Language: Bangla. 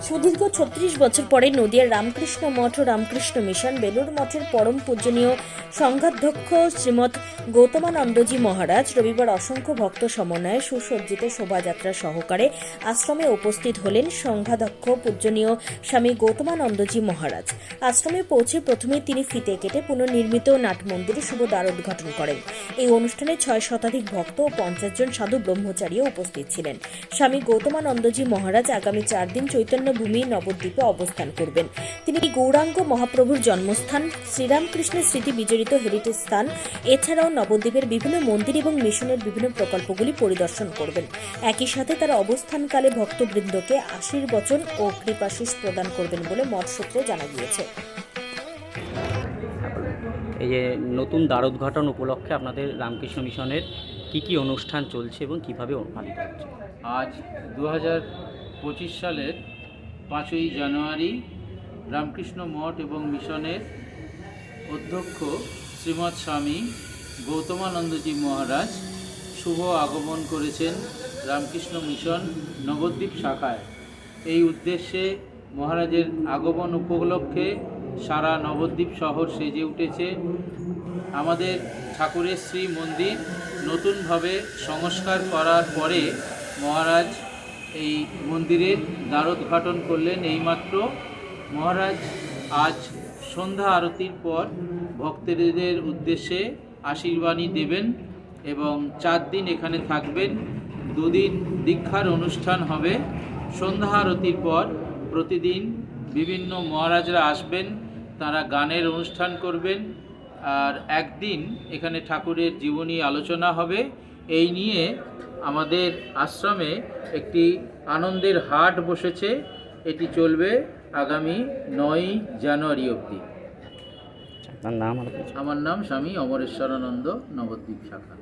সুদীর্ঘ ৩৬ বছর পরে নদিয়ার রামকৃষ্ণ মঠ ও রামকৃষ্ণ মিশন বেলুড় মঠের পরম পূজনীয় সংঘাধ্যক্ষ শ্রীমৎ গৌতমানন্দজি মহারাজ রবিবার অসংখ্য ভক্ত সমন্বয়ে সুসজ্জিত শোভাযাত্রা সহকারে আশ্রমে উপস্থিত হলেন। সংঘাধ্যক্ষ পূজনীয় স্বামী গৌতমানন্দজি মহারাজ আশ্রমে পৌঁছে প্রথমে তিনি ফিতে কেটে পুনর্নির্মিত নাট মন্দিরে শুভ দ্বার উদ্ঘাটন করেন। এই অনুষ্ঠানে ৬ শতাধিক ভক্ত ও ৫০ জন সাধু ব্রহ্মচারীও উপস্থিত ছিলেন। স্বামী গৌতমানন্দজি মহারাজ আগামী ৪ দিন চৈতন্য ভূমি নবদ্বীপে অবস্থান করবেন। তিনি গৌরাঙ্গ মহাপ্রভুর জন্মস্থান, শ্রীরামকৃষ্ণের স্মৃতি বিজড়িত হেরিটেজ স্থান এছাড়াও নবদ্বীপের বিভিন্ন মন্দির এবং মিশনের বিভিন্ন প্রকল্পগুলি পরিদর্শন করবেন। একই সাথে তারা অবস্থানকালে ভক্তবৃন্দকে আশীর্বচন ও কৃপাশিস প্রদান করবেন বলে মঠ সূত্রে জানা গিয়েছে। এই যে নতুন দ্বার উদ্ঘাটন উপলক্ষে আপনাদের রামকৃষ্ণ মিশনের কি অনুষ্ঠান চলছে এবং কিভাবে পালিত হচ্ছে? আজ 2025 সালের 5ই জানুয়ারি রামকৃষ্ণ মঠ এবং মিশনের অধ্যক্ষ শ্রীমৎ স্বামী গৌতমানন্দজি মহারাজ শুভ আগমন করেছেন রামকৃষ্ণ মিশন নবদ্বীপ শাখায়। এই উদ্দেশ্যে মহারাজের আগমন উপলক্ষে সারা নবদ্বীপ শহর সেজে উঠেছে। আমাদের ঠাকুরের শ্রী মন্দির নতুনভাবে সংস্কার করার পরে মহারাজ এই মন্দিরের দ্বারোদ্ঘাটন করলেন। এইমাত্র মহারাজ আজ সন্ধ্যা আরতির পর ভক্তদের উদ্দেশ্যে আশীর্বাণী দেবেন এবং 4 দিন এখানে থাকবেন। 2 দিন দীক্ষার অনুষ্ঠান হবে। সন্ধ্যা আরতির পর প্রতিদিন বিভিন্ন মহারাজরা আসবেন, তারা গানের অনুষ্ঠান করবেন। আর একদিন এখানে ঠাকুরের জীবনী আলোচনা হবে। এই নিয়ে আমাদের আশ্রমে একটি আনন্দের হাট বসেছে। এটি চলবে আগামী 9ই জানুয়ারি অবধি। আপনার নাম? আমার নাম স্বামী অমরেশ্বরানন্দ, নবদ্বীপ শাখা।